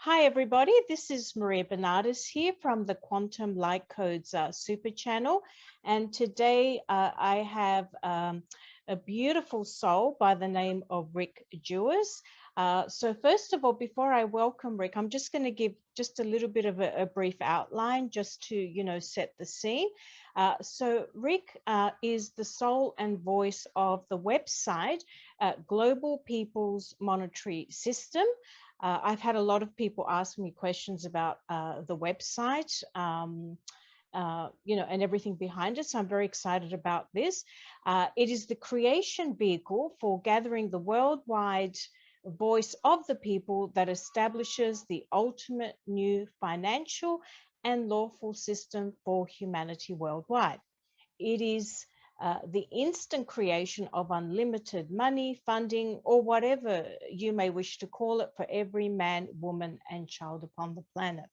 Hi, everybody. This is Maria Bernardis here from the Quantum Light Codes Super Channel. And today I have a beautiful soul by the name of Rick Jewers. So first of all, before I welcome Rick, I'm just going to give just a little bit of a brief outline just to, set the scene. So Rick is the soul and voice of the website, Global People's Monetary System. I've had a lot of people ask me questions about the website, and everything behind it. So I'm very excited about this. It is the creation vehicle for gathering the worldwide voice of the people that establishes the ultimate new financial and lawful system for humanity worldwide. It is the instant creation of unlimited money, funding, or whatever you may wish to call it for every man, woman, and child upon the planet,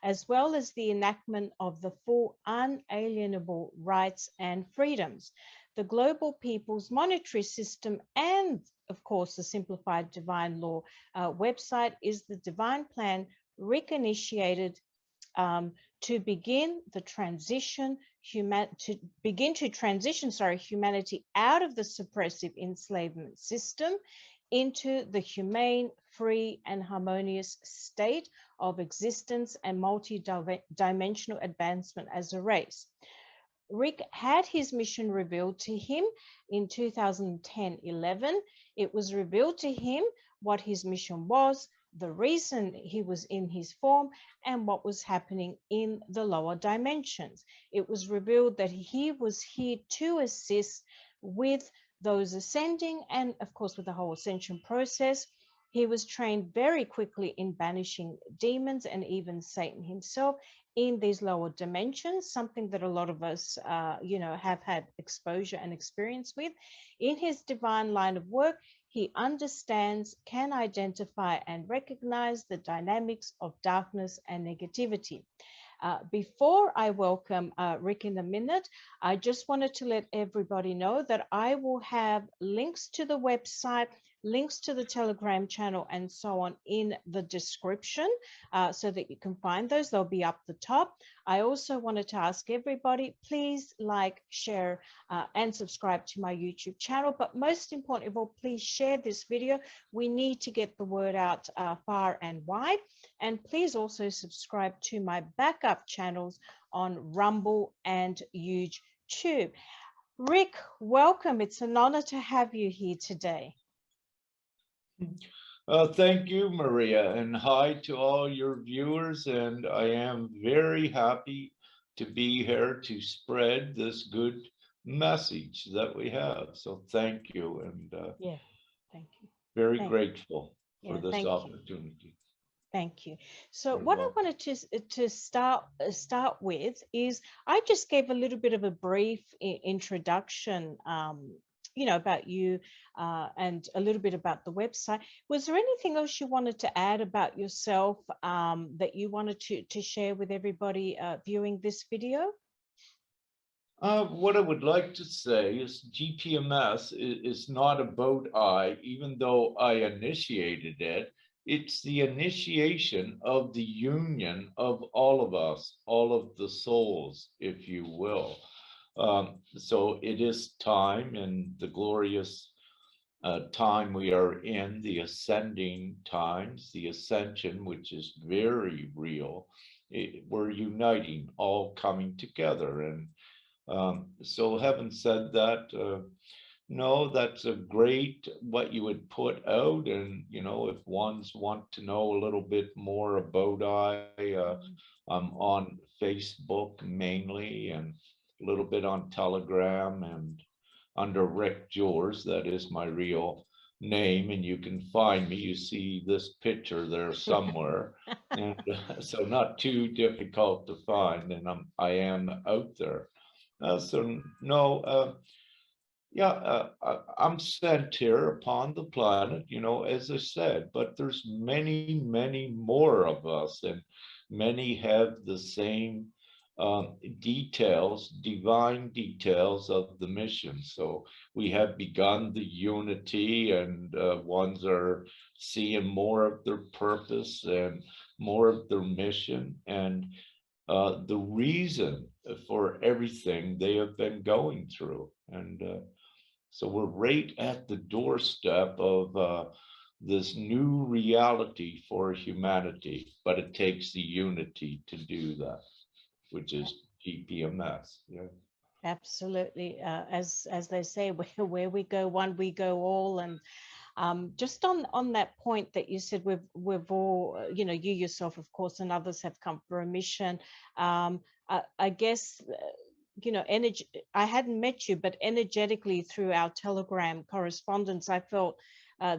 as well as the enactment of the full unalienable rights and freedoms. The Global People's Monetary System and, of course, the Simplified Divine Law website is the divine plan Rick initiated to begin the transition humanity out of the suppressive enslavement system into the humane, free, and harmonious state of existence and multi-dimensional advancement as a race. Rick had his mission revealed to him in 2010-11. It was revealed to him what his mission was, the reason he was in his form, and what was happening in the lower dimensions. It was revealed that he was here to assist with those ascending and, of course, with the whole ascension process. He was trained very quickly in banishing demons and even Satan himself in these lower dimensions, something that a lot of us, have had exposure and experience with. In his divine line of work, he understands, can identify, and recognize the dynamics of darkness and negativity. Before I welcome Rick in a minute, I just wanted to let everybody know that I will have links to the website, links to the Telegram channel, and so on in the description so that you can find those. They'll be up the top. I also wanted to ask everybody, please like, share, and subscribe to my YouTube channel. But most importantly of all, please share this video. We need to get the word out far and wide. And please also subscribe to my backup channels on Rumble and YouTube. Rick, welcome. It's an honor to have you here today. Thank you, Maria, and hi to all your viewers. And I am very happy to be here to spread this good message that we have. So thank you, and yeah, thank you. Very grateful for Yeah, this opportunity. Thank you. So what I wanted to start with is I just gave a little bit of a brief introduction, about you and a little bit about the website. Was there anything else you wanted to add about yourself that you wanted to share with everybody viewing this video? What I would like to say is GPMS is not about I, even though I initiated it. It's the initiation of the union of all of us, all of the souls, if you will. So it is time, and the glorious time we are in, the ascending times, the ascension, which is very real. We're uniting, all coming together. And so having said that, no, that's a great what you would put out. And, if ones want to know a little bit more about I'm on Facebook mainly, and a little bit on Telegram, and under Rick Jors, that is my real name. And you can find me. You see this picture there somewhere. And so not too difficult to find. And I am out there. So no, yeah, I'm sent here upon the planet, as I said, but there's many, many more of us, and many have the same details, divine details of the mission. So we have begun the unity, and ones are seeing more of their purpose and more of their mission, and the reason for everything they have been going through. And so we're right at the doorstep of this new reality for humanity, but it takes the unity to do that, which is GPMS. Yeah. Absolutely. As they say, where we go one, we go all. And just on that point that you said, we've all, you yourself, of course, and others have come for a mission. I guess, energy. I hadn't met you, but energetically through our Telegram correspondence, I felt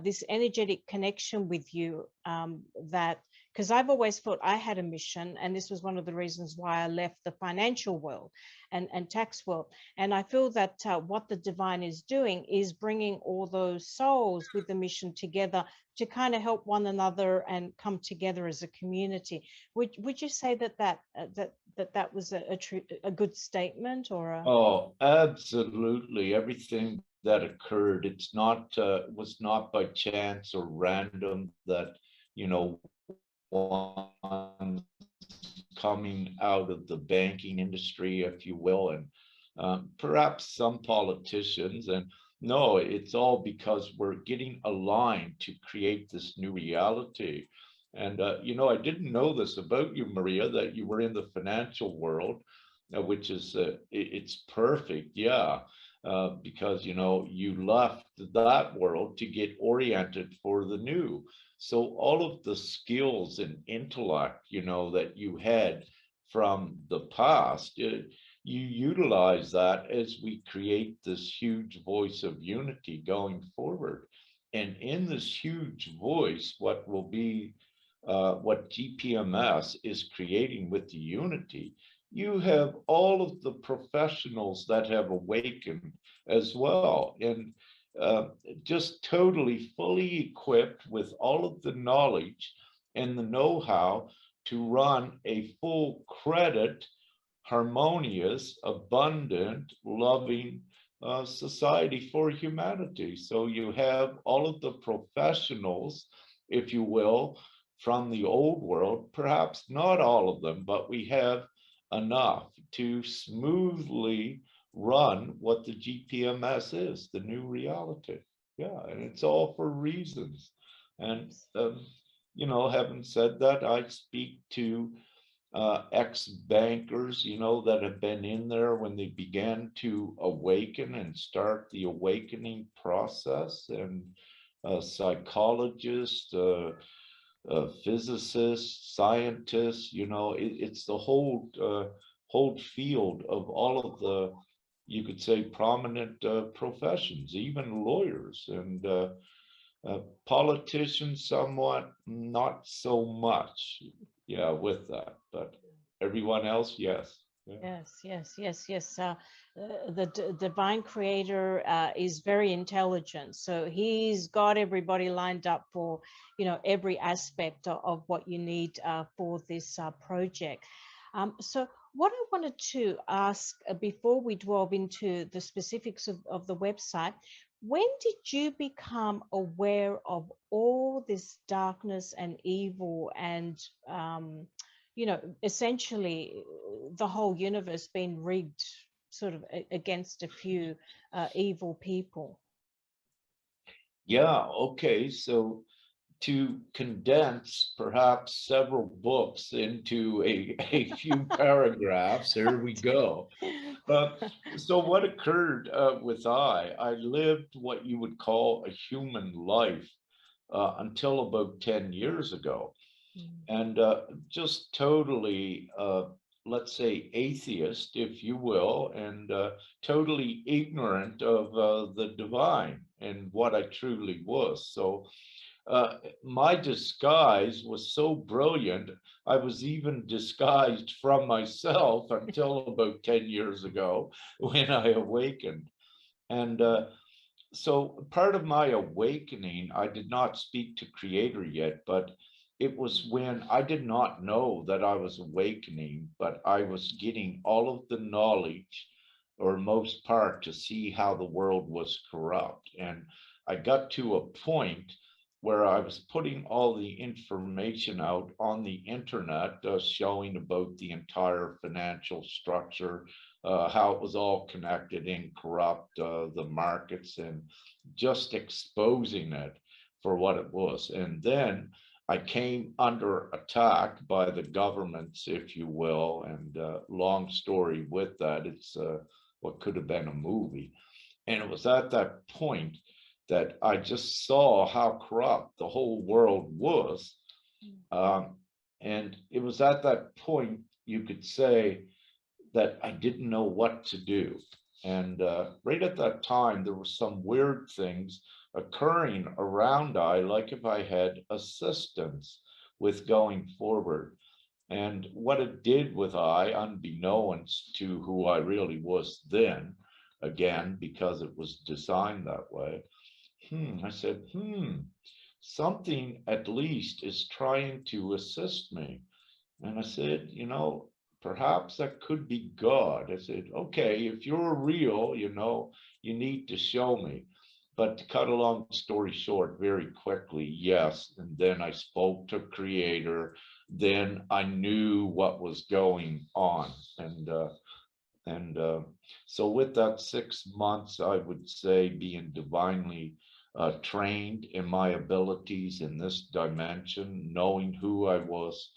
this energetic connection with you. That because I've always thought I had a mission, and this was one of the reasons why I left the financial world and tax world. And I feel that what the divine is doing is bringing all those souls with the mission together to kind of help one another and come together as a community. Would you say that was a good statement, or a... Oh, absolutely. Everything that occurred, it's not was not by chance or random that, one coming out of the banking industry, if you will, and perhaps some politicians. And no, it's all because we're getting aligned to create this new reality. And, I didn't know this about you, Maria, that you were in the financial world, which is, it's perfect. Yeah. Because, you left that world to get oriented for the new. So all of the skills and intellect, that you had from the past, you utilize that as we create this huge voice of unity going forward. And in this huge voice, what will be what GPMS is creating with the unity, you have all of the professionals that have awakened as well. And uh, just totally fully equipped with all of the knowledge and the know-how to run a full credit, harmonious, abundant, loving society for humanity. So you have all of the professionals, if you will, from the old world, perhaps not all of them, but we have enough to smoothly run what the GPMS is, the new reality. Yeah, and it's all for reasons. And, having said that, I speak to ex-bankers, that have been in there when they began to awaken and start the awakening process, and psychologists, physicists, scientists, it's the whole field of all of the, you could say, prominent professions, even lawyers, and politicians somewhat, not so much, yeah, with that, but everyone else, yes. Yeah. Yes. The divine creator is very intelligent. So he's got everybody lined up for, every aspect of what you need for this project. So what I wanted to ask before we delve into the specifics of the website, when did you become aware of all this darkness and evil and, essentially the whole universe being rigged sort of against a few evil people? Yeah, okay. So to condense perhaps several books into a few paragraphs, here we go. Uh, so what occurred with I lived what you would call a human life until about 10 years ago. Mm. And just totally, let's say, atheist, if you will, and totally ignorant of the divine and what I truly was. So my disguise was so brilliant, I was even disguised from myself until about 10 years ago when I awakened. And so part of my awakening, I did not speak to Creator yet, but it was when I did not know that I was awakening, but I was getting all of the knowledge, or most part, to see how the world was corrupt. And I got to a point where I was putting all the information out on the internet, showing about the entire financial structure, how it was all connected and corrupt, the markets, and just exposing it for what it was. And then I came under attack by the governments, if you will, and long story with that, it's what could have been a movie. And it was at that point that I just saw how corrupt the whole world was. Um, and it was at that point, you could say, that I didn't know what to do. And right at that time, there were some weird things occurring around I, like if I had assistance with going forward. And what it did with I, unbeknownst to who I really was then, again, because it was designed that way, I said, something at least is trying to assist me. And I said, perhaps that could be God. I said, okay, if you're real, you need to show me. But to cut a long story short, very quickly, yes. And then I spoke to Creator. Then I knew what was going on. And so with that 6 months, I would say being divinely trained in my abilities in this dimension, knowing who I was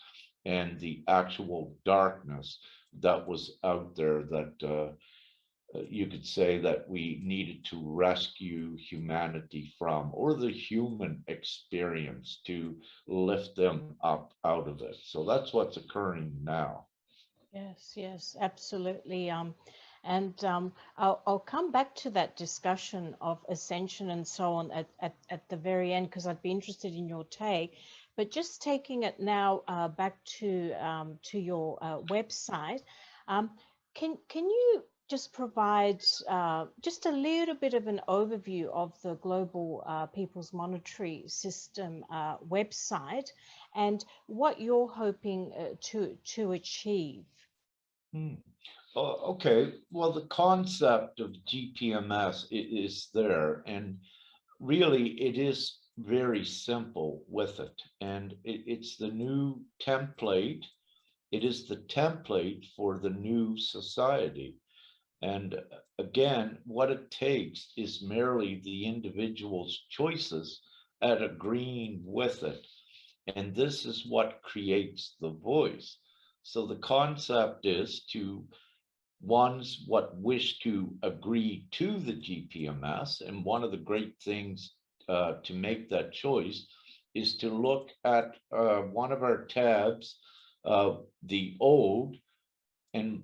and the actual darkness that was out there that you could say that we needed to rescue humanity from, or the human experience to lift them up out of it. So that's what's occurring now. Yes, yes, absolutely. And I'll come back to that discussion of ascension and so on at the very end, because I'd be interested in your take. But just taking it now back to your website, um, can you just provide just a little bit of an overview of the Global People's Monetary System website and what you're hoping to achieve? Hmm. Okay, well, the concept of GPMS is there, and really it is very simple with it. And it's the new template. It is the template for the new society. And again, what it takes is merely the individual's choices at agreeing with it. And this is what creates the voice. So the concept is to ones what wish to agree to the GPMS. And one of the great things to make that choice is to look at one of our tabs, the old and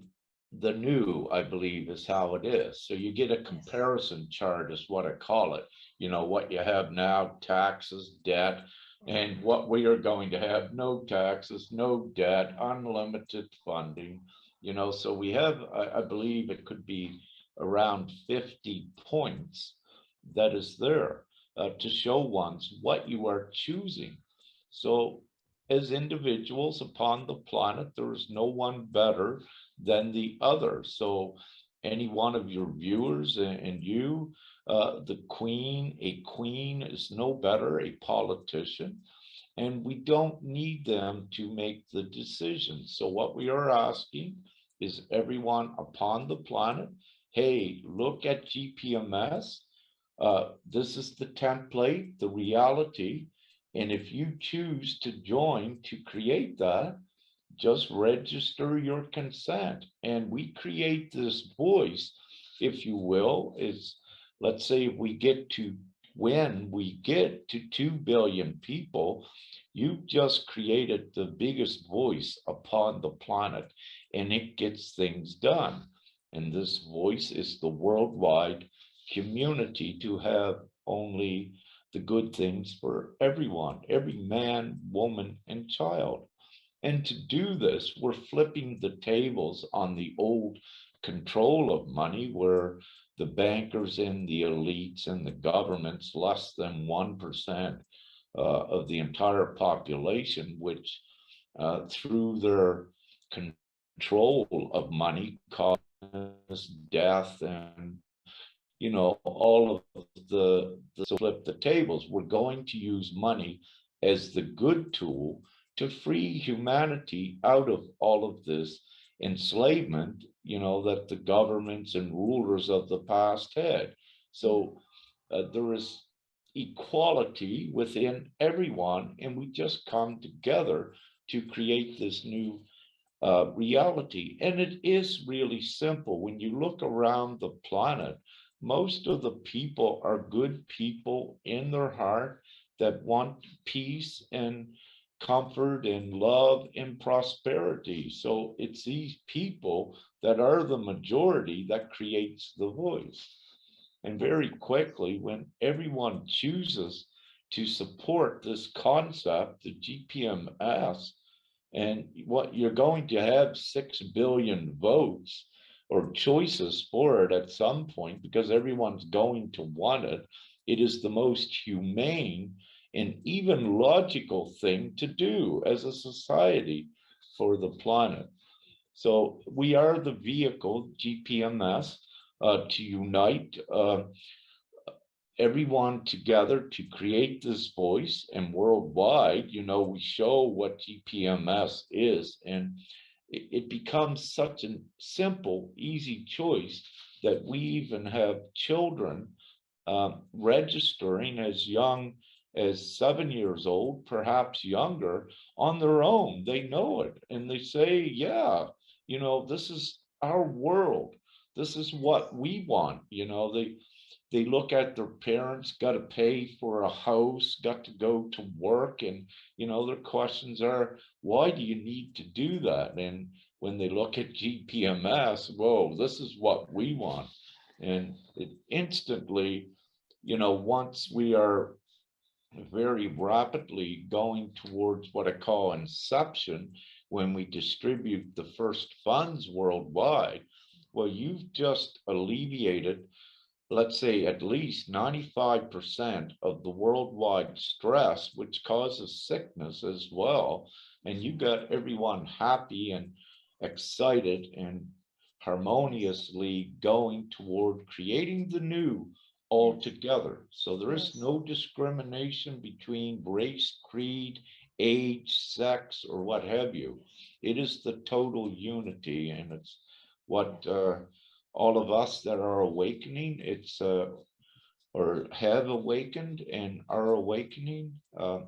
the new, I believe, is how it is. So you get a Yes. comparison chart, is what I call it. What you have now, taxes, debt, and what we are going to have: no taxes, no debt, unlimited funding. So we have, I believe it could be around 50 points that is there to show ones what you are choosing. So as individuals upon the planet, there is no one better than the other. So any one of your viewers and you, the queen, a queen is no better, a politician, and we don't need them to make the decisions. So what we are asking is everyone upon the planet, hey, look at GPMS. This is the template, the reality. And if you choose to join to create that, just register your consent. And we create this voice, if you will, is let's say if we get to when we get to 2 billion people, you've just created the biggest voice upon the planet, and it gets things done. And this voice is the worldwide community to have only the good things for everyone, every man, woman, and child. And to do this, we're flipping the tables on the old control of money where the bankers and the elites and the governments, less than 1% of the entire population, which through their control of money cause death and all of the flip the tables. We're going to use money as the good tool to free humanity out of all of this enslavement, that the governments and rulers of the past had. So there is equality within everyone, and we just come together to create this new reality. And it is really simple. When you look around the planet, most of the people are good people in their heart that want peace and comfort and love and prosperity. So it's these people that are the majority that creates the voice. And very quickly, when everyone chooses to support this concept, the GPMS, and what you're going to have 6 billion votes or choices for it at some point because everyone's going to want it. It is the most humane and even logical thing to do as a society for the planet. So we are the vehicle, GPMS, to unite everyone together to create this voice. And worldwide, we show what GPMS is, and it becomes such a simple, easy choice that we even have children registering as young as 7 years old, perhaps younger, on their own. They know it and they say, yeah, this is our world. This is what we want. They look at their parents, got to pay for a house, got to go to work. And, their questions are, why do you need to do that? And when they look at GPMS, whoa, this is what we want. And it instantly, once we are very rapidly going towards what I call inception, when we distribute the first funds worldwide, well, you've just alleviated, let's say, at least 95% of the worldwide stress, which causes sickness as well. And you got everyone happy and excited and harmoniously going toward creating the new altogether. So there is Yes. no discrimination between race, creed, age, sex, or what have you. It is the total unity, and it's what all of us that are awakening, or have awakened and are awakening.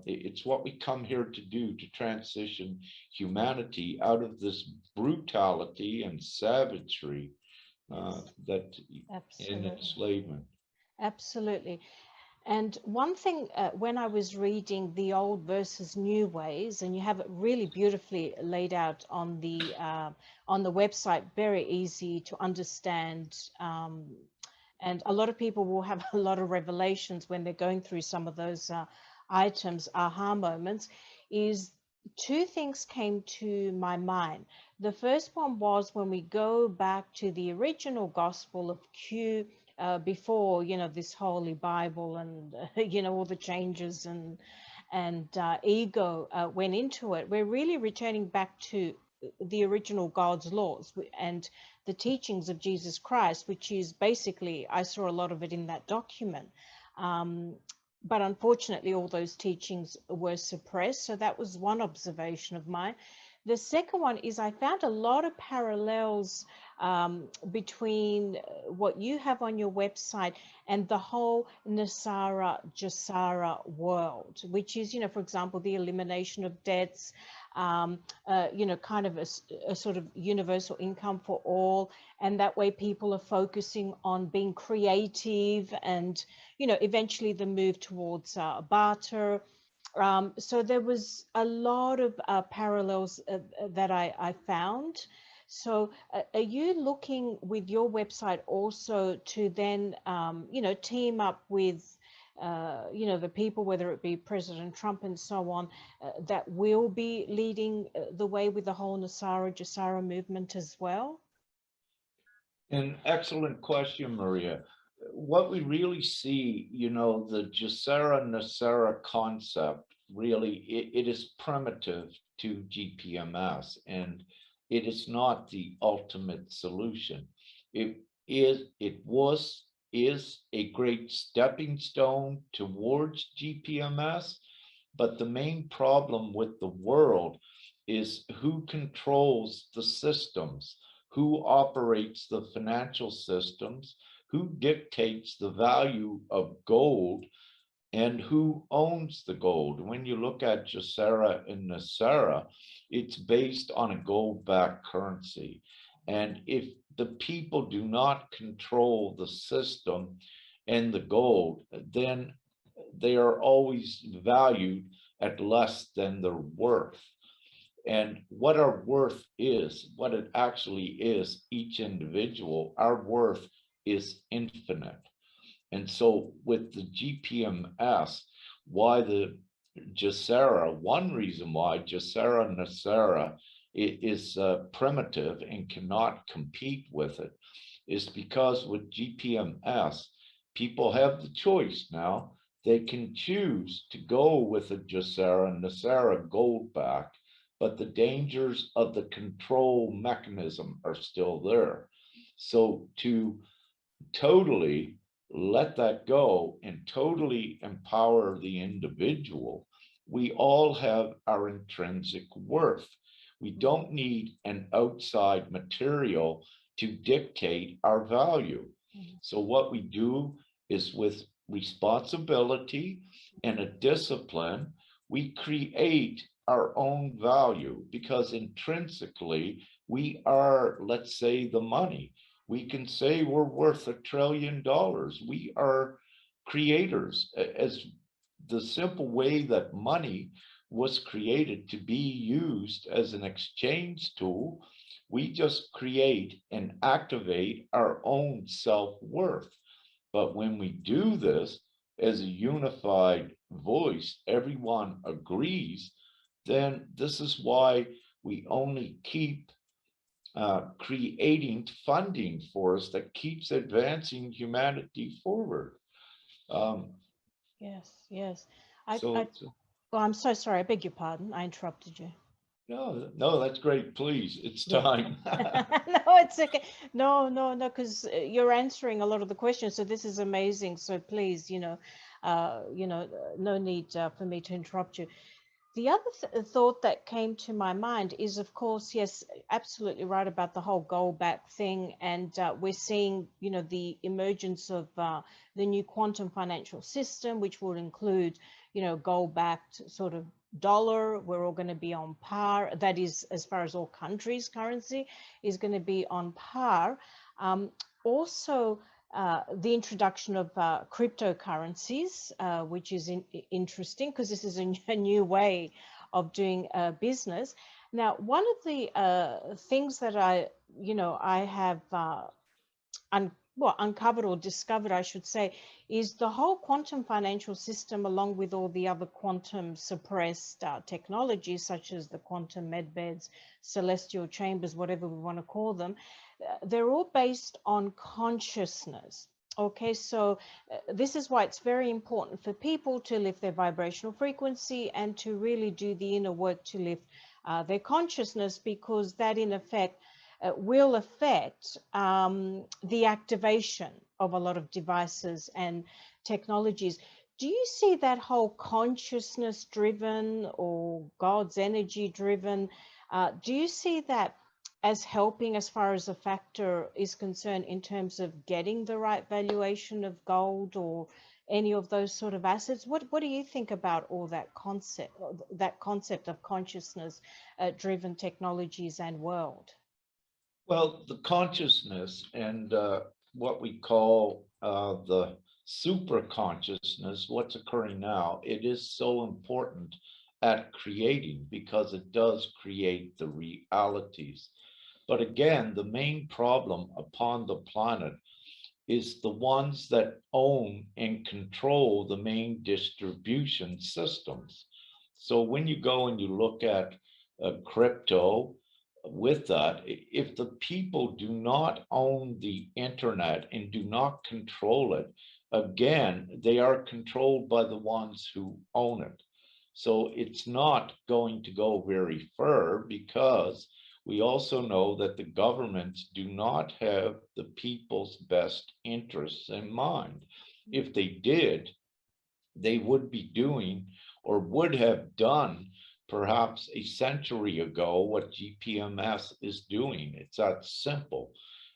It's what we come here to do, to transition humanity out of this brutality and savagery Yes. that in Absolutely. enslavement. Absolutely. And one thing, when I was reading the old versus new ways, and you have it really beautifully laid out on the website, very easy to understand. And a lot of people will have a lot of revelations when they're going through some of those items, aha moments. Is two things came to my mind. The first one was when we go back to the original Gospel of Q, before this Holy Bible and all the changes and ego went into it. We're really returning back to the original God's laws and the teachings of Jesus Christ, which is basically, I saw a lot of it in that document. But unfortunately, all those teachings were suppressed. So that was one observation of mine. The second one is I found a lot of parallels between what you have on your website and the whole Nasara Jasara world, which is, for example, the elimination of debts, kind of a sort of universal income for all. And that way people are focusing on being creative and, eventually the move towards barter. So there was a lot of parallels that I found. So are you looking with your website also to then, team up with, the people, whether it be President Trump and so on, that will be leading the way with the whole Nasara Jasara movement as well? An excellent question, Maria. What we really see, the Gesera Nasera concept, really, it is primitive to GPMS, and it is not the ultimate solution. It is a great stepping stone towards GPMS, but the main problem with the world is who controls the systems, who operates the financial systems, who dictates the value of gold, and who owns the gold. When you look at Gesera and Nasara, it's based on a gold-backed currency. And if the people do not control the system and the gold, then they are always valued at less than their worth. And what our worth is, what it actually is, each individual, our worth is infinite. And so with the GPMS, why the Gesera, one reason why Gesera Nasera is primitive and cannot compete with it is because with GPMS, people have the choice now. They can choose to go with a Gesera Nasera goldback, but the dangers of the control mechanism are still there. So to totally let that go and totally empower the individual, we all have our intrinsic worth. We don't need an outside material to dictate our value. So what we do is, with responsibility and a discipline, we create our own value, because intrinsically we are, let's say, the money. We can say we're worth $1 trillion. We are creators. As the simple way that money was created to be used as an exchange tool, we just create and activate our own self-worth. But when we do this as a unified voice, everyone agrees, then this is why we only keep creating funding for us that keeps advancing humanity forward. Yes, yes. So, Well, I'm so sorry. I beg your pardon. I interrupted you. no, that's great. Please, it's Yeah. time. No, it's okay. No, because you're answering a lot of the questions. So this is amazing. So please, no need for me to interrupt you. The other thought that came to my mind is, of course, yes, absolutely right about the whole gold back thing. And we're seeing, the emergence of the new quantum financial system, which will include, gold backed sort of dollar. We're all going to be on par. That is, as far as all countries' currency is going to be on par. Also, the introduction of cryptocurrencies, which is interesting because this is a new way of doing business. Now, one of the things that I have uncovered or discovered, I should say, is the whole quantum financial system, along with all the other quantum suppressed technologies, such as the quantum medbeds, celestial chambers, whatever we want to call them. They're all based on consciousness. Okay, so this is why it's very important for people to lift their vibrational frequency and to really do the inner work to lift their consciousness, because that in effect will affect the activation of a lot of devices and technologies. Do you see that whole consciousness driven or God's energy driven? Do you see that as helping as far as a factor is concerned in terms of getting the right valuation of gold or any of those sort of assets? What do you think about all that concept of consciousness driven technologies and world? Well, the consciousness and what we call the super consciousness, what's occurring now, it is so important at creating because it does create the realities. But again, the main problem upon the planet is the ones that own and control the main distribution systems. So when you go and you look at crypto, with that, if the people do not own the internet and do not control it, again, they are controlled by the ones who own it. So it's not going to go very far because we also know that the governments do not have the people's best interests in mind. If they did, they would be doing or would have done perhaps a century ago what GPMS is doing. It's that simple.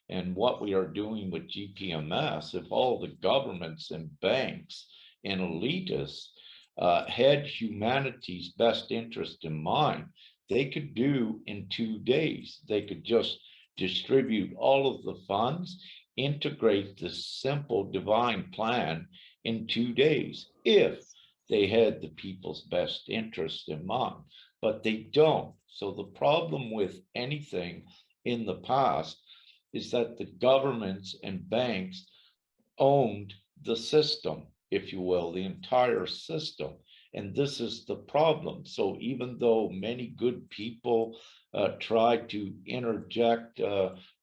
And what we are doing with GPMS, if all the governments and banks and elitists had humanity's best interest in mind, they could do in 2 days. They could just distribute all of the funds, integrate this simple divine plan in 2 days if they had the people's best interest in mind, but they don't. So the problem with anything in the past is that the governments and banks owned the system, if you will, the entire system. And this is the problem. So even though many good people tried to interject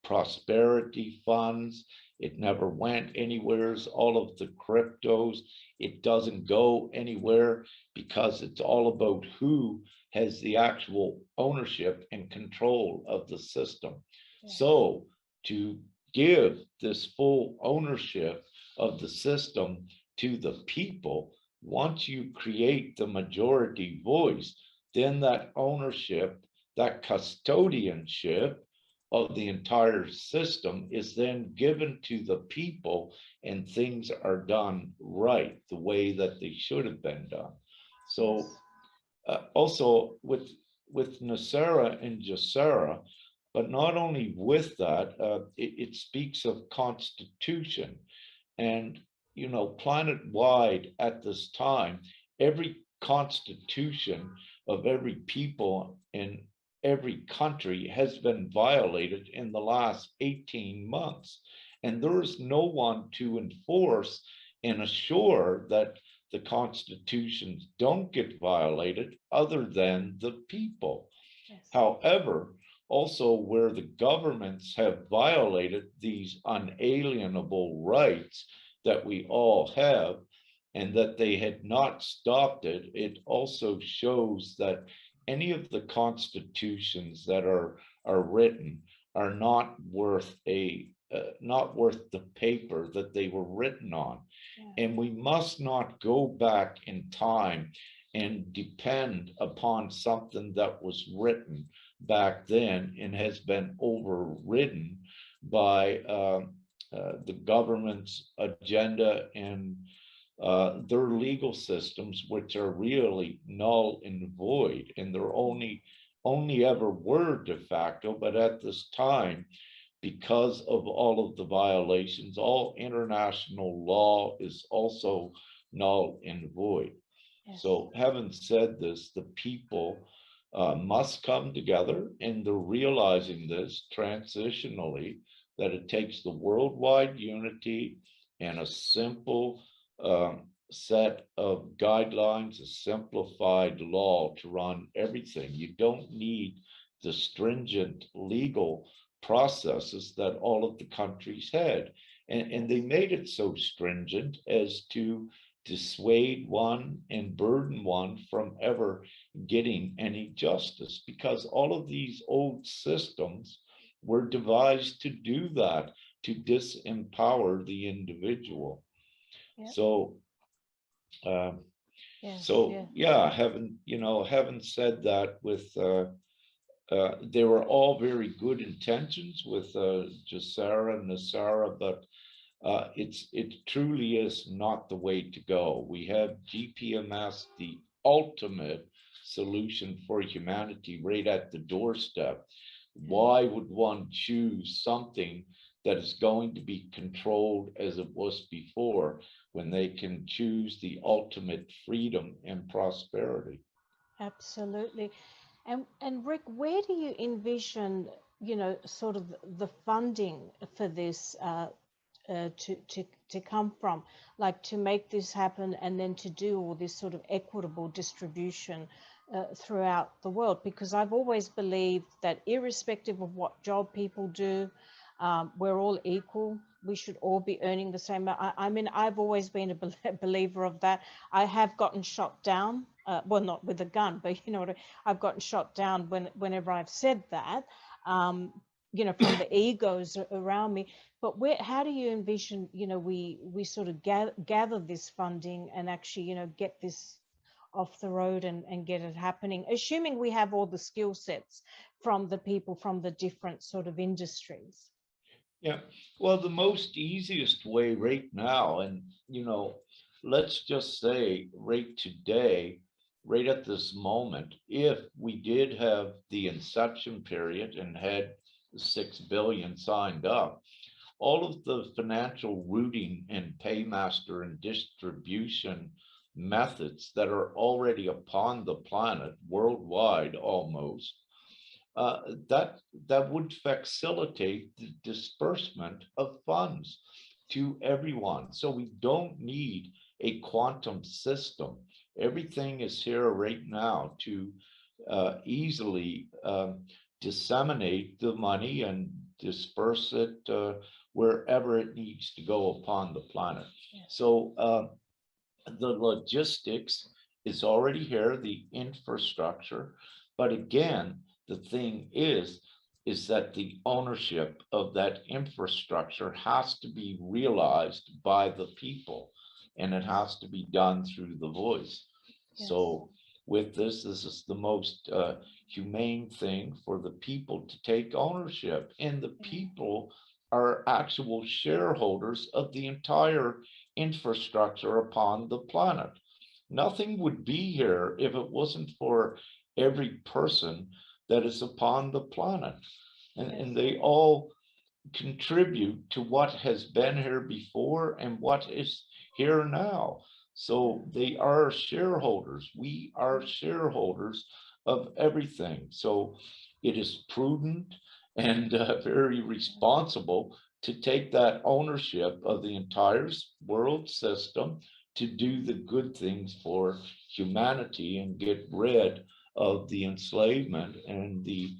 prosperity funds, it never went anywhere. All of the cryptos, it doesn't go anywhere because it's all about who has the actual ownership and control of the system. Yes. So to give this full ownership of the system to the people, once you create the majority voice, then that ownership, that custodianship of the entire system is then given to the people, and things are done right the way that they should have been done. So also with Nasara and Jasara, but not only with that, it speaks of constitution. And, you know, planet-wide at this time, every constitution of every people in every country has been violated in the last 18 months. And there is no one to enforce and assure that the constitutions don't get violated other than the people. Yes. However, also where the governments have violated these unalienable rights that we all have, and that they had not stopped it, it also shows that any of the constitutions that are written are not worth the paper that they were written on. Yeah. And we must not go back in time and depend upon something that was written back then and has been overridden by the government's agenda and their legal systems, which are really null and void, and they're only ever were de facto. But at this time, because of all of the violations, all international law is also null and void. Yes. So having said this, the people must come together, and they're realizing this transitionally, that it takes the worldwide unity and a simple set of guidelines, a simplified law to run everything. You don't need the stringent legal processes that all of the countries had. And they made it so stringent as to dissuade one and burden one from ever getting any justice, because all of these old systems were devised to do that, to disempower the individual. Yeah. So, um, Yes. so Yeah. yeah, having said that, they were all very good intentions with Jassara and Nasara, but it truly is not the way to go. We have GPMS, the ultimate solution for humanity, right at the doorstep. Why would one choose something that is going to be controlled as it was before, when they can choose the ultimate freedom and prosperity? Absolutely. And Rick, where do you envision, sort of the funding for this to come from, like to make this happen and then to do all this sort of equitable distribution throughout the world? Because I've always believed that irrespective of what job people do, we're all equal. We should all be earning the same. I mean, I've always been a believer of that. I have gotten shot down, well, not with a gun, but I've gotten shot down whenever I've said that, from the egos around me. But how do you envision, we sort of gather this funding and actually, get this off the road and get it happening, assuming we have all the skill sets from the people from the different sort of industries? Yeah, well, the most easiest way right now, and let's just say right today, right at this moment, if we did have the inception period and had 6 billion signed up, all of the financial routing and paymaster and distribution methods that are already upon the planet worldwide almost, uh, that that would facilitate the disbursement of funds to everyone. So we don't need a quantum system. Everything is here right now to easily disseminate the money and disperse it wherever it needs to go upon the planet. Yes. So the logistics is already here, the infrastructure. But again, the thing is that the ownership of that infrastructure has to be realized by the people, and it has to be done through the voice. Yes. So with this is the most humane thing for the people to take ownership, and the Yeah. people are actual shareholders of the entire infrastructure upon the planet. Nothing would be here if it wasn't for every person that is upon the planet. Yes. And they all contribute to what has been here before and what is here now. So they are shareholders. We are shareholders of everything. So it is prudent and very responsible to take that ownership of the entire world system to do the good things for humanity and get rid of the enslavement and the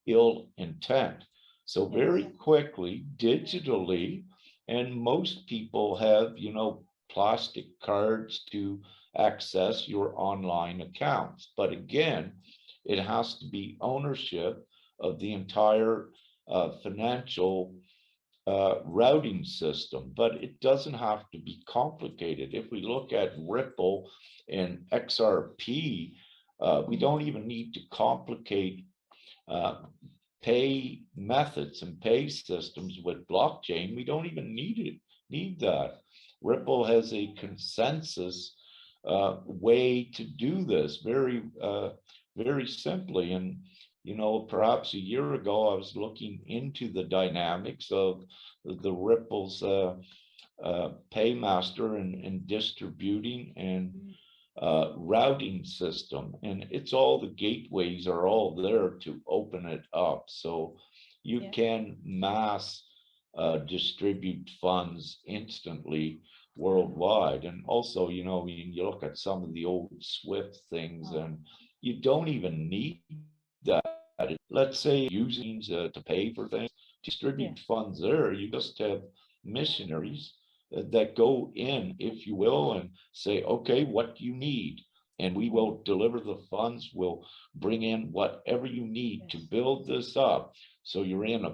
ill intent. So Yes. very quickly, digitally, and most people have, plastic cards to access your online accounts. But again, it has to be ownership of the entire financial routing system, but it doesn't have to be complicated. If we look at Ripple and XRP, we don't even need to complicate uh, pay methods and pay systems with blockchain. We don't even need that. Ripple has a consensus way to do this very simply. And perhaps a year ago, I was looking into the dynamics of the Ripple's paymaster and distributing and routing system, and it's all the gateways are all there to open it up, so you Yeah. can mass distribute funds instantly worldwide. And also, when you look at some of the old Swift things, Oh, and you don't even need that. Let's say using to pay for things, yeah. distribute funds there. You just have missionaries that go in, if you will, and say, okay, what do you need? And we will deliver the funds. We'll bring in whatever you need to build this up. So you're in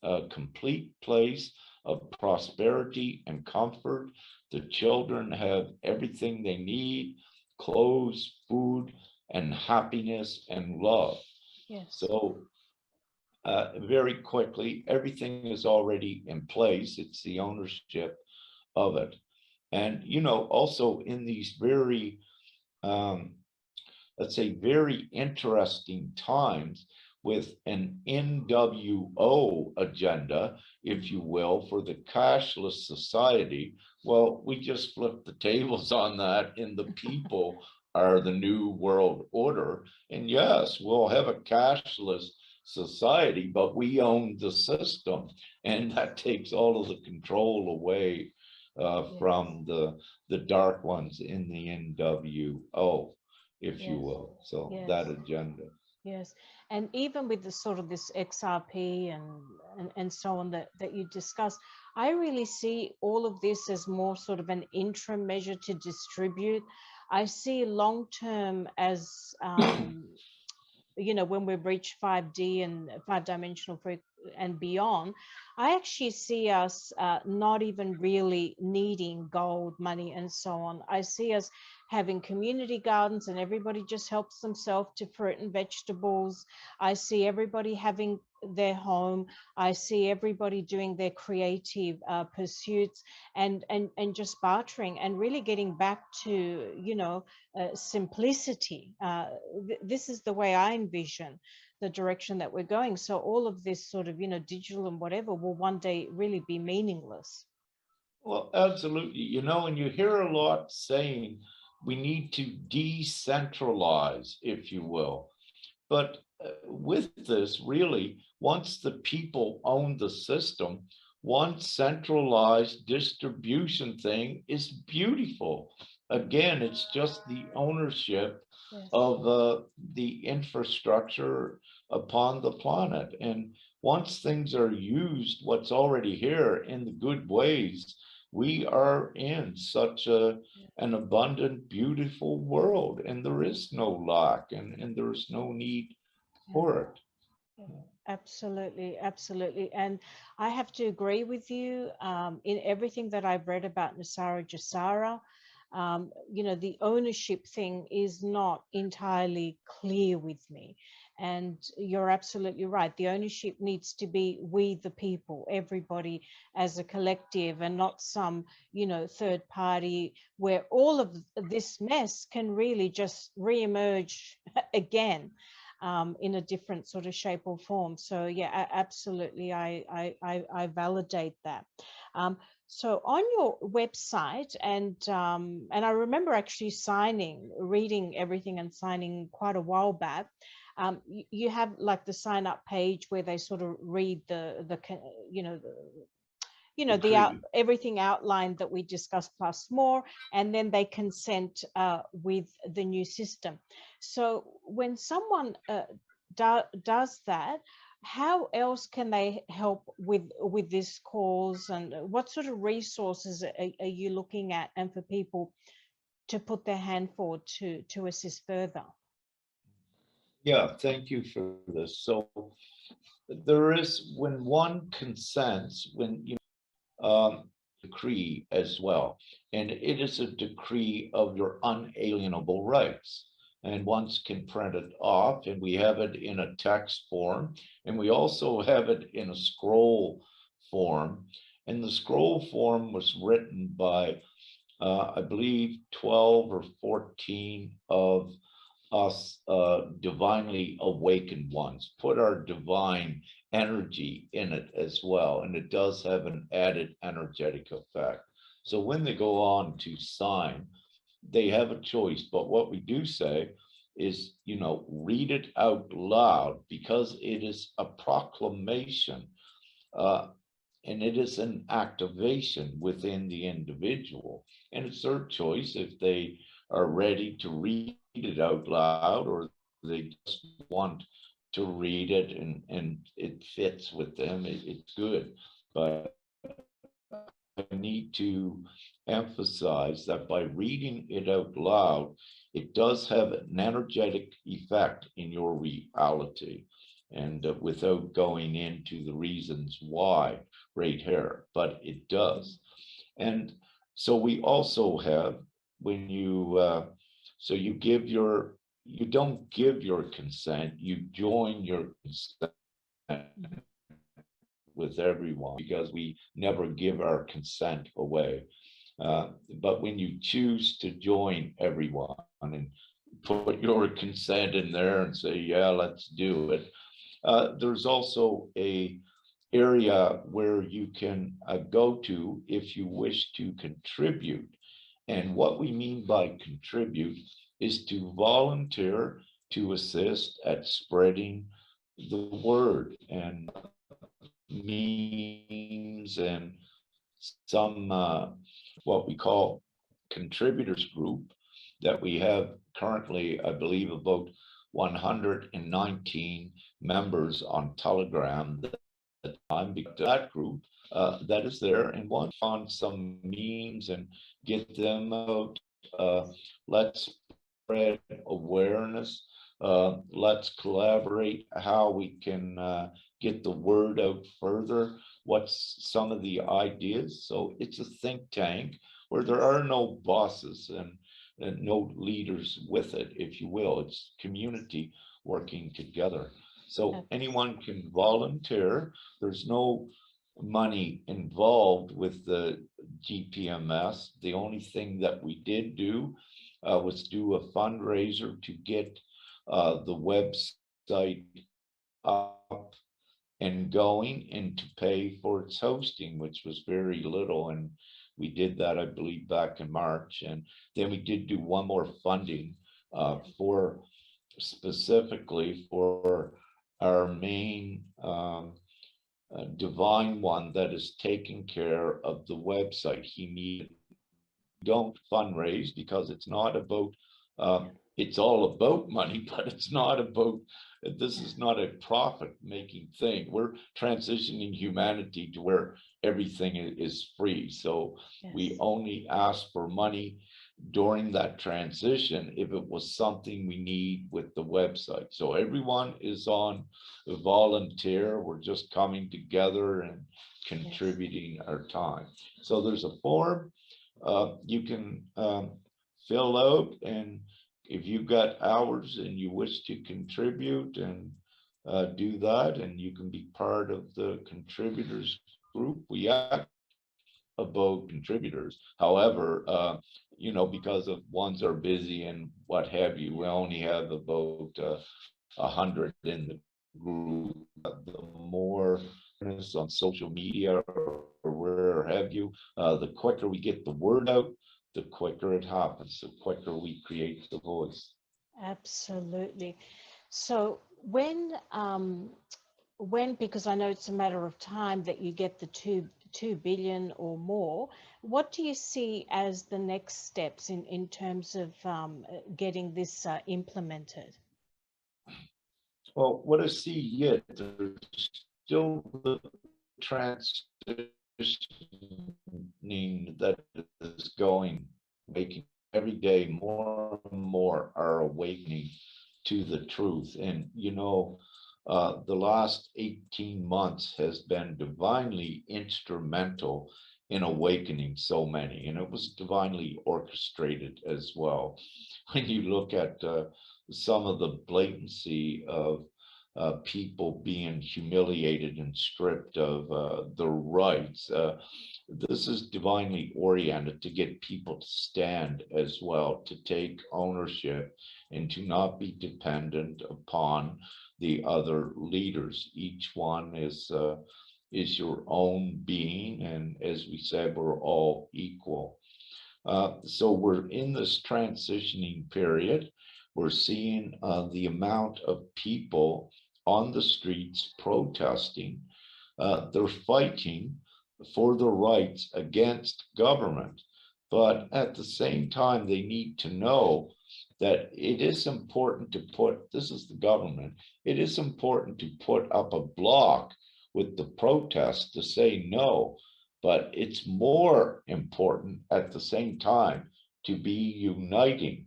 a complete place of prosperity and comfort. The children have everything they need, clothes, food, and happiness and love. Yes. So very quickly, everything is already in place. It's the ownership of it. And, you know, also in these very, let's say, very interesting times with an NWO agenda, if you will, for the cashless society. Well, we just flipped the tables on that, and the people are the new world order. And yes, we'll have a cashless society, but we own the system, and that takes all of the control away from the dark ones in the NWO, if you will. So that agenda. Yes, and even with the sort of this XRP and so on that you discussed, I really see all of this as more sort of an interim measure to distribute. I see long term as you know, when we've reached 5D and 5-dimensional and beyond, I actually see us not even really needing gold, money, and so on. I see us having community gardens and everybody just helps themselves to fruit and vegetables. I see everybody having their home. I see everybody doing their creative pursuits and just bartering and really getting back to, you know, simplicity. This is the way I envision the direction that we're going. So all of this sort of, you know, digital and whatever will one day really be meaningless. Well, absolutely. You know, and you hear a lot saying we need to decentralize, if you will. But with this, really, once the people own the system, one centralized distribution thing is beautiful. Again, it's just the ownership of the infrastructure upon the planet. And once things are used, what's already here in the good ways, we are in such an abundant, beautiful world, and there is no lack, and there's no need for it. Absolutely, absolutely. And I have to agree with you in everything that I've read about Nasara Jasara. You know, the ownership thing is not entirely clear with me. And you're absolutely right. The ownership needs to be we, the people, everybody as a collective, and not some, you know, third party where all of this mess can really just reemerge again. In a different sort of shape or form. So yeah, absolutely, I validate that. So on your website, and I remember actually reading everything and signing quite a while back. You have like the sign up page where they sort of read the you know everything outlined that we discussed plus more, and then they consent with the new system. So when someone does that, how else can they help with this cause, and what sort of resources are you looking at, and for people to put their hand forward to assist further? Yeah, thank you for this. So there is, when one consents, when you decree as well, and it is a decree of your unalienable rights. And once can print it off, and we have it in a text form, and we also have it in a scroll form. And the scroll form was written by, I believe, 12 or 14 of us divinely awakened ones, put our divine energy in it as well. And it does have an added energetic effect. So when they go on to sign, they have a choice. But what we do say is, you know, read it out loud, because it is a proclamation. And it is an activation within the individual. And it's their choice if they are ready to read it out loud, or they just want to read it and it fits with them. It's good. But need to emphasize that by reading it out loud, it does have an energetic effect in your reality. And without going into the reasons why right here, but it does. And so we also have, when you, so you give your, you don't give your consent, you join your consent with everyone, because we never give our consent away. But when you choose to join everyone and put your consent in there and say, yeah, let's do it, there's also a area where you can go to if you wish to contribute. And what we mean by contribute is to volunteer to assist at spreading the word, and memes and some what we call contributors group that we have currently, I believe, about 119 members on Telegram. I'm that group that is there, and want on some memes and get them out. Let's spread awareness. Let's collaborate how we can get the word out further. What's some of the ideas? So it's a think tank where there are no bosses and no leaders with it, if you will. It's community working together. So anyone can volunteer. There's no money involved with the GPMS. The only thing that we did do was do a fundraiser to get the website up and going, and to pay for its hosting, which was very little. And we did that, I believe, back in March. And then we did do one more funding for specifically for our main divine one that is taking care of the website. He needed, don't fundraise because it's not about it's all about money, but it's not about, this is not a profit making thing. We're transitioning humanity to where everything is free. So we only ask for money during that transition if it was something we need with the website. So everyone is on a volunteer. We're just coming together and contributing our time. So there's a form you can fill out, and if you've got hours and you wish to contribute, and do that, and you can be part of the contributors group. We act about contributors. However, you know, because of ones are busy and what have you, we only have about 100 in the group. The more on social media or where have you, the quicker we get the word out, the quicker it happens, the quicker we create the voice. Absolutely. So because I know it's a matter of time that you get the 2 billion or more, what do you see as the next steps in terms of getting this implemented? Well, what I see yet, there's still the transitioning that is going, making every day more and more are awakening to the truth. And, you know, the last 18 months has been divinely instrumental in awakening so many, and it was divinely orchestrated as well. When you look at some of the blatancy of people being humiliated and stripped of their rights, this is divinely oriented to get people to stand as well, to take ownership and to not be dependent upon the other leaders. Each one is your own being, and as we said, we're all equal. So we're in this transitioning period. We're seeing the amount of people on the streets protesting. They're fighting for the rights against government, but at the same time, they need to know that it is important to put, this is the government, it is important to put up a block with the protest to say no, but it's more important at the same time to be uniting.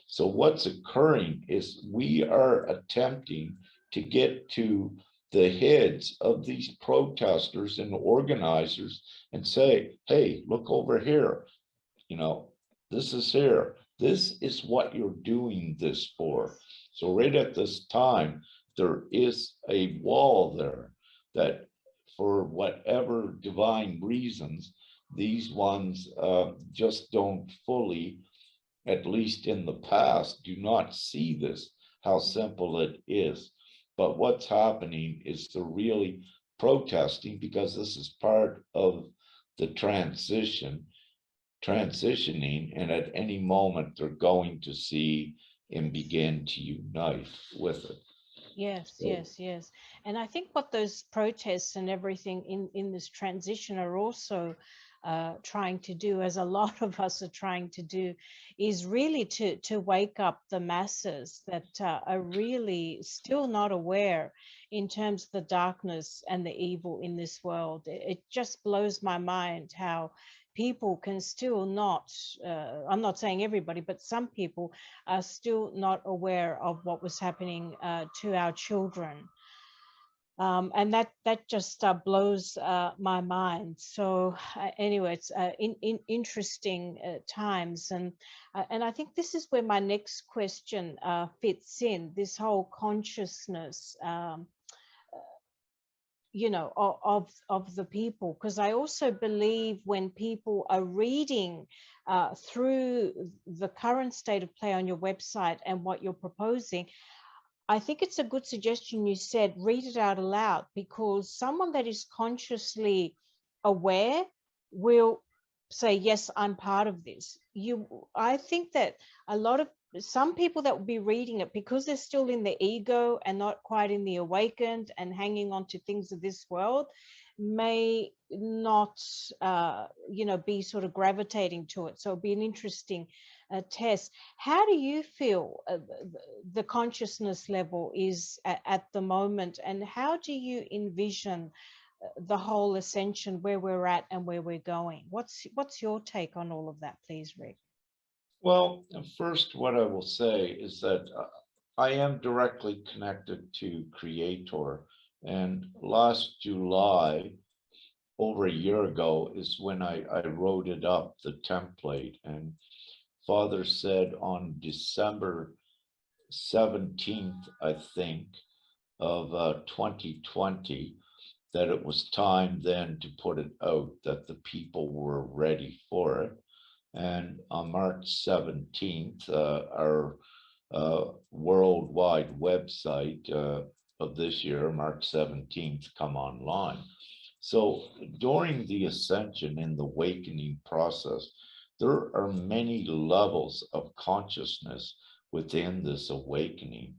So what's occurring is we are attempting to get to the heads of these protesters and organizers and say, hey, look over here, you know, this is here. This is what you're doing this for. So right at this time, there is a wall there that for whatever divine reasons, these ones just don't fully, at least in the past, do not see this, how simple it is. But what's happening is they're really protesting because this is part of the transitioning, and at any moment they're going to see and begin to unite with it. Yes, So, yes, yes. And I think what those protests and everything in this transition are also trying to do, as a lot of us are trying to do, is really to wake up the masses that are really still not aware in terms of the darkness and the evil in this world. It just blows my mind how people can still not, I'm not saying everybody, but some people are still not aware of what was happening to our children. And that just blows my mind. So anyway, it's in interesting times, and I think this is where my next question fits in. This whole consciousness, you know, of the people, because I also believe when people are reading through the current state of play on your website and what you're proposing, I think it's a good suggestion you said, read it out aloud, because someone that is consciously aware will say, yes, I'm part of this. I think that a lot of some people that will be reading it, because they're still in the ego and not quite in the awakened and hanging on to things of this world, may not, you know, be sort of gravitating to it. So it'll be an interesting test. How do you feel the consciousness level is at the moment, and how do you envision the whole ascension, where we're at and where we're going? What's your take on all of that, please, Rick? well, first, what I will say is that I am directly connected to Creator. And last July, over a year ago, is when I wrote it up, the template. And Father said on December 17th, I think, of 2020, that it was time then to put it out, that the people were ready for it. And on March 17th, our worldwide website of this year, March 17th, come online. So during the ascension and the awakening process, there are many levels of consciousness within this awakening.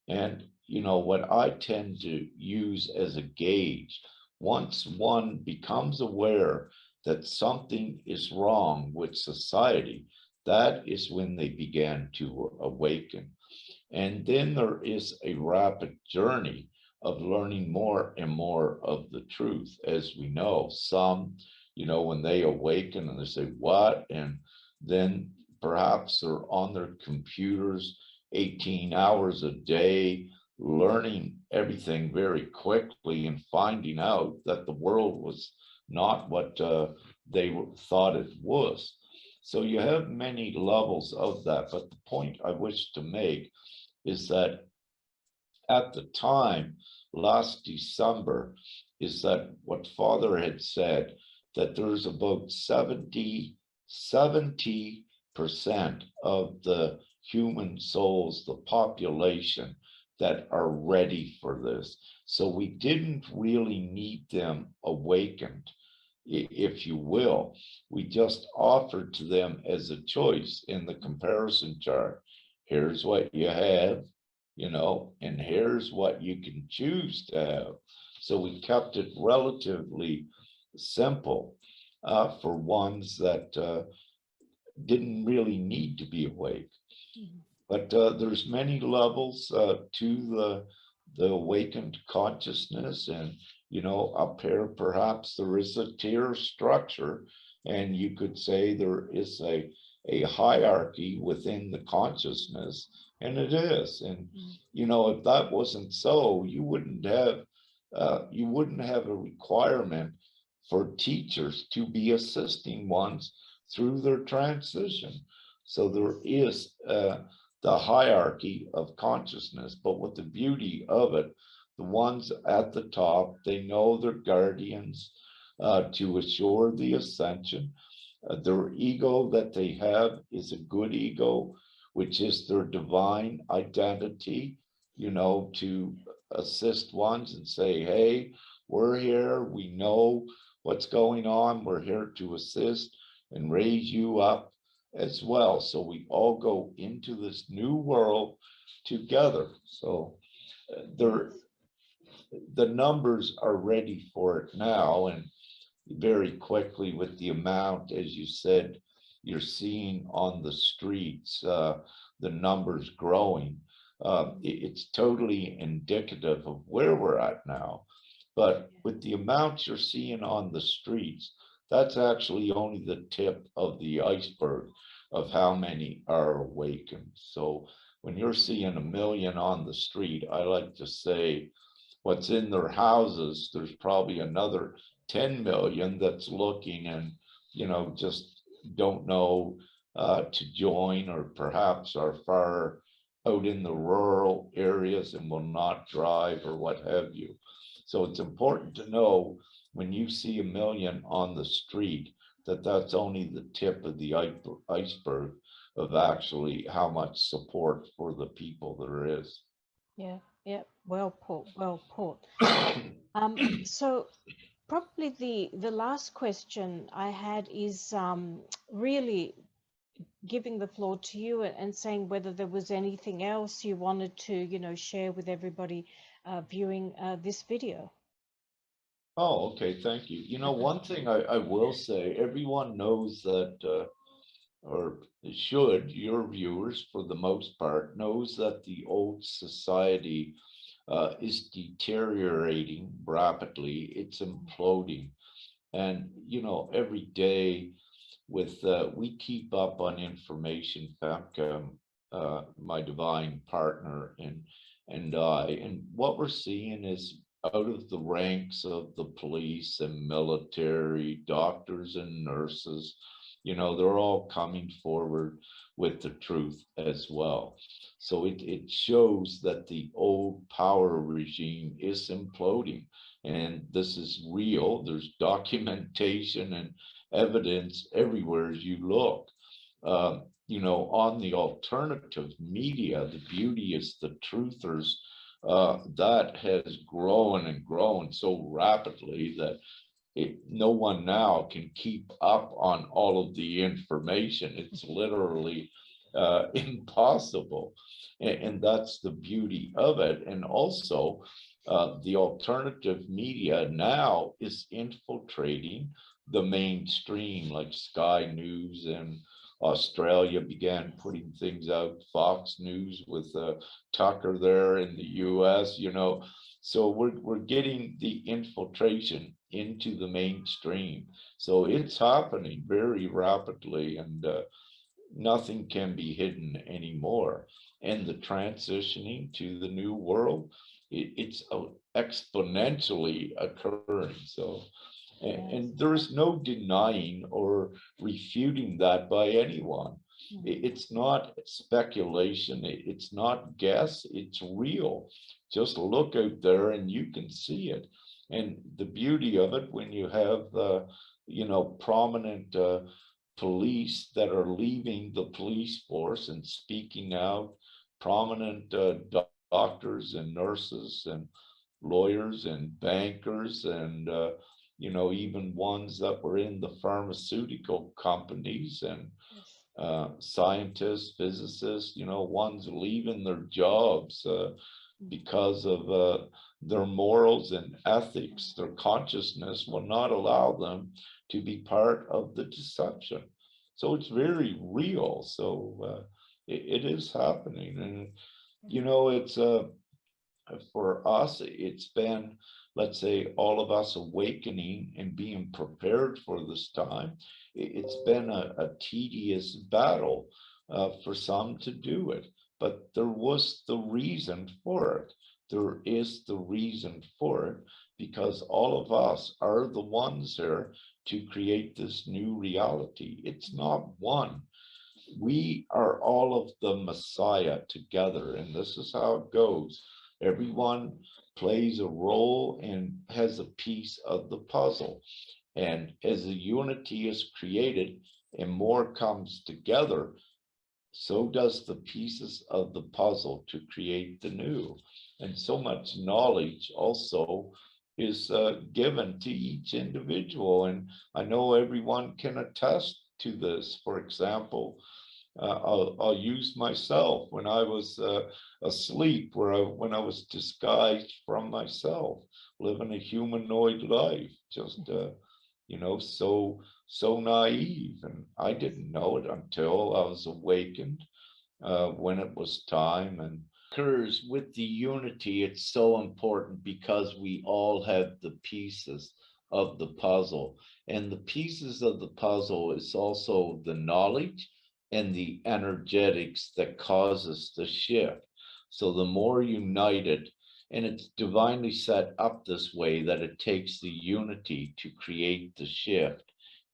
And, you know, what I tend to use as a gauge, once one becomes aware that something is wrong with society, that is when they began to awaken. And then there is a rapid journey of learning more and more of the truth. As we know, some, you know, when they awaken and they say, what? And then perhaps they're on their computers 18 hours a day, learning everything very quickly and finding out that the world was not what they thought it was. So you have many levels of that. But the point I wish to make is that at the time, last December, is that what Father had said, that there's about 70% of the human souls, the population, that are ready for this. So we didn't really need them awakened, if you will. We just offered to them as a choice in the comparison chart. Here's what you have, you know, and here's what you can choose to have. So we kept it relatively simple for ones that didn't really need to be awake. Mhm. But there's many levels to the awakened consciousness, and Up here, perhaps there is a tier structure, and you could say there is a hierarchy within the consciousness, and it is. And, if that wasn't so, you wouldn't have a requirement for teachers to be assisting ones through their transition. So there is the hierarchy of consciousness, but with the beauty of it, the ones at the top, they know their guardians to assure the ascension. Their ego that they have is a good ego, which is their divine identity, to assist ones and say, hey, we're here, we know what's going on, we're here to assist and raise you up as well. So we all go into this new world together. So there, the numbers are ready for it now, and very quickly with the amount, as you said, you're seeing on the streets, the numbers growing. It's totally indicative of where we're at now. But with the amounts you're seeing on the streets, that's actually only the tip of the iceberg of how many are awakened. So when you're seeing 1 million on the street, I like to say what's in their houses, there's probably another 10 million that's looking and, just don't know to join, or perhaps are far out in the rural areas and will not drive or what have you. So it's important to know when you see 1 million on the street, that that's only the tip of the iceberg of actually how much support for the people there is. Yeah, yeah, well put, well put. So probably the last question I had is really giving the floor to you and saying whether there was anything else you wanted to, share with everybody viewing this video. Oh, okay, thank you. One thing I will say, everyone knows that, or should, your viewers for the most part, knows that the old society is deteriorating rapidly. It's imploding. And, every day with, we keep up on information, Famke, my divine partner, and I, and what we're seeing is out of the ranks of the police and military, doctors and nurses, they're all coming forward with the truth as well. So it shows that the old power regime is imploding, and this is real. There's documentation and evidence everywhere as you look. On the alternative media, the beauty is the truthers, that has grown and grown so rapidly that no one now can keep up on all of the information. It's literally impossible. And that's the beauty of it. And also, the alternative media now is infiltrating the mainstream, like Sky News and Australia began putting things out, Fox News with Tucker there in the US, so we're getting the infiltration into the mainstream. So it's happening very rapidly, and nothing can be hidden anymore. And the transitioning to the new world, it's exponentially occurring. So, and there is no denying or refuting that by anyone. It's not speculation, it's not guess, it's real. Just look out there and you can see it. And the beauty of it, when you have prominent police that are leaving the police force and speaking out, prominent doctors and nurses and lawyers and bankers, and even ones that were in the pharmaceutical companies, and scientists, physicists, ones leaving their jobs because of their morals and ethics. Their consciousness will not allow them to be part of the deception. So it's very real. So it is happening. And, it's for us, it's been, let's say, all of us awakening and being prepared for this time. It's been a tedious battle for some to do it, but there was the reason for it. There is the reason for it because all of us are the ones there to create this new reality. It's not one. We are all of the Messiah together, and this is how it goes. Everyone plays a role and has a piece of the puzzle. And as the unity is created and more comes together, so does the pieces of the puzzle to create the new. And so much knowledge also is given to each individual. And I know everyone can attest to this. For example, I'll use myself when I was asleep, when I was disguised from myself, living a humanoid life, just so naive, and I didn't know it until I was awakened when it was time. And occurs with the unity, it's so important because we all have the pieces of the puzzle, and the pieces of the puzzle is also the knowledge and the energetics that causes the shift. So the more united, and it's divinely set up this way that it takes the unity to create the shift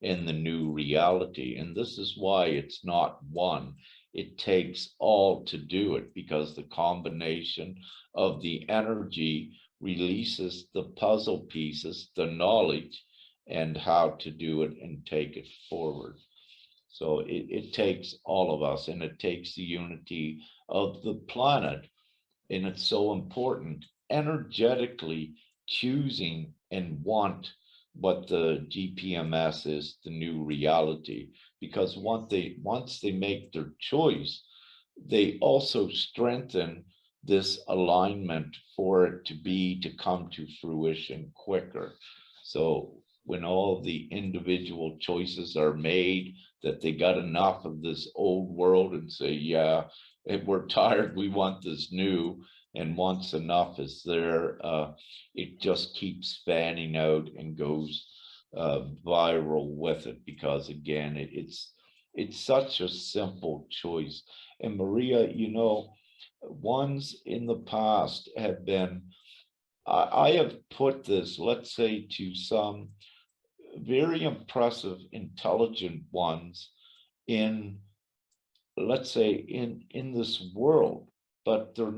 in the new reality. And this is why it's not one. It takes all to do it because the combination of the energy releases the puzzle pieces, the knowledge, and how to do it and take it forward. So it takes all of us, and it takes the unity of the planet. And it's so important energetically choosing and want what the GPMS is, the new reality, because once they make their choice, they also strengthen this alignment for it to come to fruition quicker. So when all the individual choices are made, that they got enough of this old world and say, yeah, we're tired, we want this new. And once enough is there, it just keeps fanning out and goes viral with it, because again, it's such a simple choice. And Maria, ones in the past have been, I have put this, let's say, to some very impressive, intelligent ones in, let's say, in this world, but their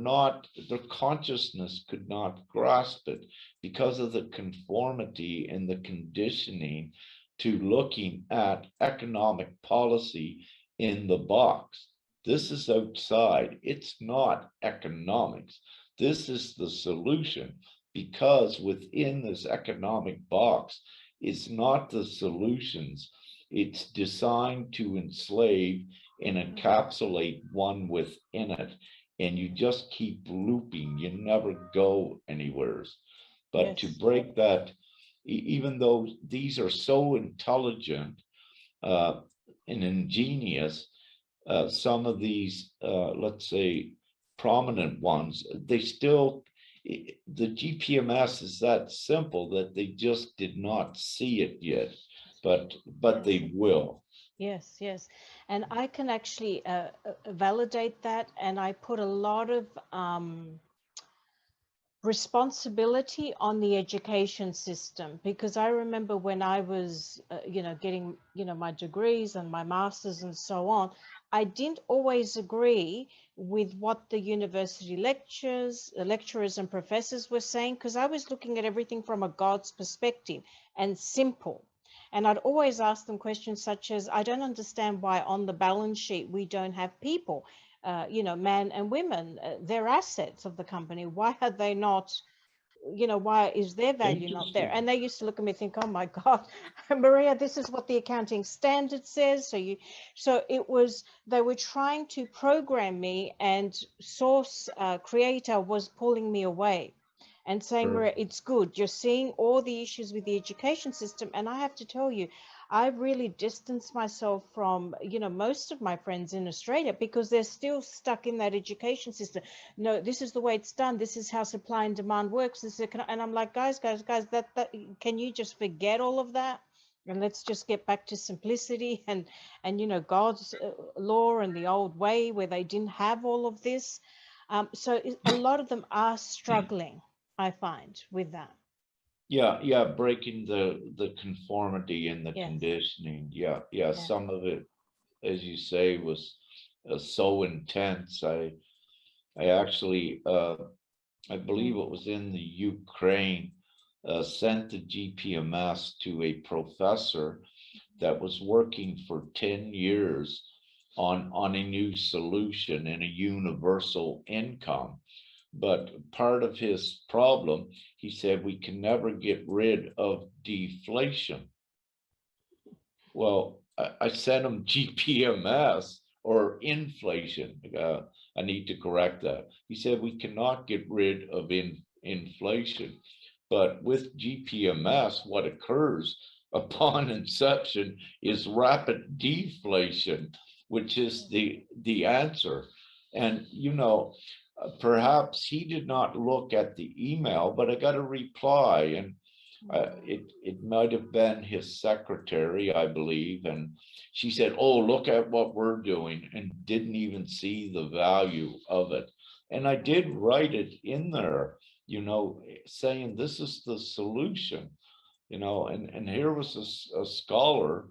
consciousness could not grasp it because of the conformity and the conditioning to looking at economic policy in the box. This is outside, it's not economics. This is the solution, because within this economic box, it's not the solutions. It's designed to enslave and encapsulate one within it. And you just keep looping, you never go anywhere. But to break that, even though these are so intelligent and ingenious, some of these, let's say, prominent ones, they still, the GPMS is that simple that they just did not see it yet, but they will. Yes, yes. And I can actually validate that. And I put a lot of responsibility on the education system, because I remember when I was, getting, my degrees and my masters and so on, I didn't always agree with what the university lecturers and professors were saying, because I was looking at everything from a God's perspective and simple. And I'd always ask them questions such as, I don't understand why on the balance sheet we don't have people, men and women, they're assets of the company. Why are they not, why is their value not there? And they used to look at me and think, oh my God, Maria, this is what the accounting standard says. So it was, they were trying to program me, and Source Creator was pulling me away and saying, Maria, it's good. You're seeing all the issues with the education system. And I have to tell you, I really distance myself from, you know, most of my friends in Australia because they're still stuck in that education system. No, this is the way it's done. This is how supply and demand works. And I'm like, guys, that can you just forget all of that? And let's just get back to simplicity and you know, God's law and the old way where they didn't have all of this. A lot of them are struggling, I find, with that. Yeah, yeah, breaking the conformity and the Yes. conditioning. Yeah, yeah, Yeah. some of it, as you say, was so intense. I actually I believe Mm. it was in the Ukraine, sent the GPMS to a professor that was working for 10 years on a new solution and a universal income. But part of his problem, he said, we can never get rid of deflation. Well, I sent him GPMS or inflation. I need to correct that. He said we cannot get rid of inflation, but with GPMS, what occurs upon inception is rapid deflation, which is the answer. And you know, perhaps he did not look at the email, but I got a reply, and it might have been his secretary, I believe, and she said, "Oh, look at what we're doing," and didn't even see the value of it. And I did write it in there, you know, saying this is the solution, you know, and here was a scholar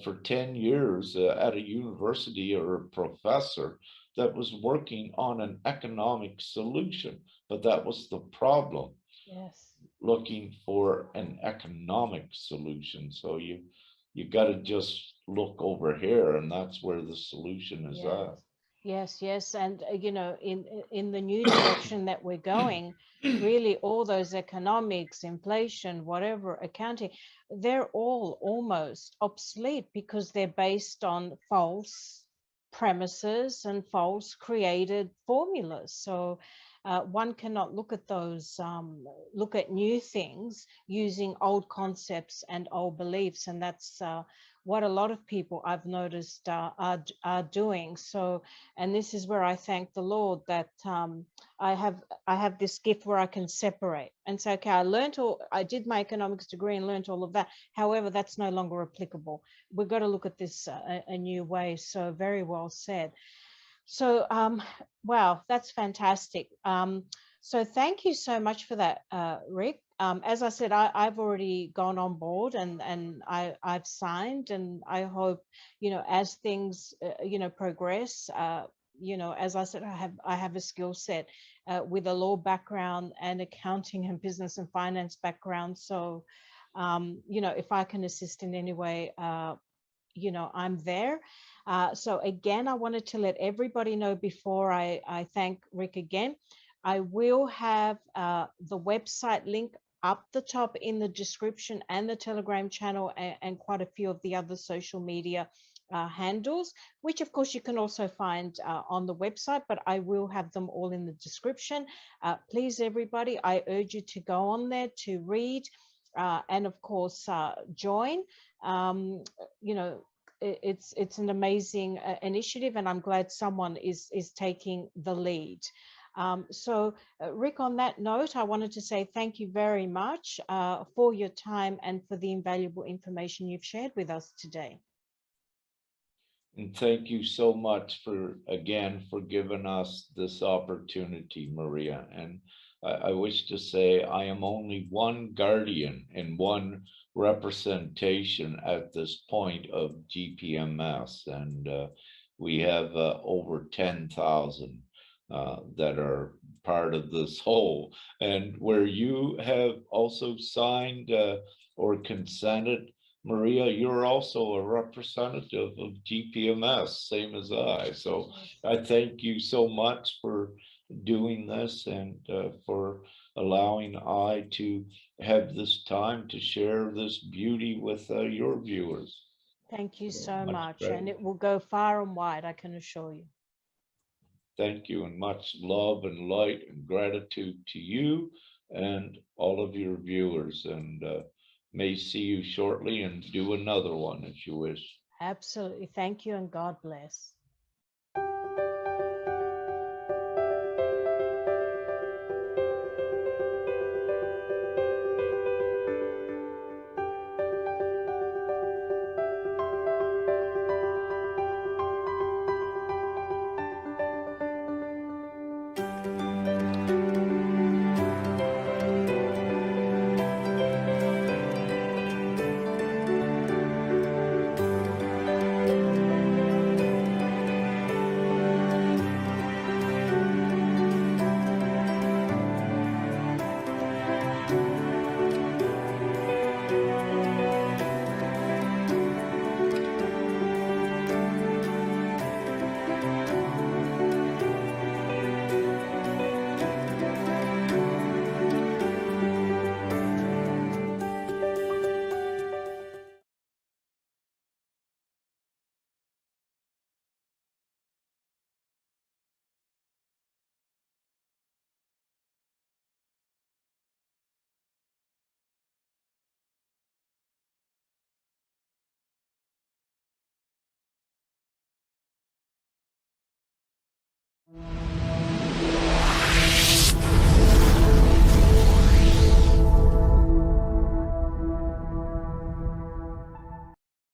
for 10 years at a university or a professor that was working on an economic solution, but that was the problem, Yes. looking for an economic solution. So you got to just look over here, and that's where the solution is Yes. at. Yes. And you know, in the new direction that we're going, really all those economics, inflation, whatever, accounting, they're all almost obsolete because they're based on false premises and false created formulas. So one cannot look at those, look at new things using old concepts and old beliefs, and that's what a lot of people I've noticed are doing. So, and this is where I thank the Lord that I have this gift where I can separate and say, okay, I did my economics degree and learned all of that. However, that's no longer applicable. We've got to look at this a new way. So very well said. So, wow, that's fantastic. So thank you so much for that, Rick. As I said, I've already gone on board and I've signed, and I hope, you know, as things, you know, progress, you know, as I said, I have a skill set with a law background and accounting and business and finance background. So, you know, if I can assist in any way, you know, I'm there. So again, I wanted to let everybody know before I thank Rick again, I will have the website link up the top in the description and the Telegram channel and quite a few of the other social media handles, which of course you can also find on the website, but I will have them all in the description. Please, everybody, I urge you to go on there to read and of course join. You know, it's an amazing initiative, and I'm glad someone is taking the lead. So, Rick, on that note, I wanted to say thank you very much for your time and for the invaluable information you've shared with us today. And thank you so much for, again, for giving us this opportunity, Maria. And I wish to say I am only one guardian and one representation at this point of GPMS. And we have over 10,000 that are part of this whole. And where you have also signed or consented, Maria, you're also a representative of GPMS, same as I. So I thank you so much for doing this and for allowing I to have this time to share this beauty with your viewers. Thank you So so much much, and gratitude. it will go far and wide, I can assure you. Thank you, and much love and light and gratitude to you and all of your viewers. And may see you shortly and do another one if you wish. Absolutely. Thank you and God bless.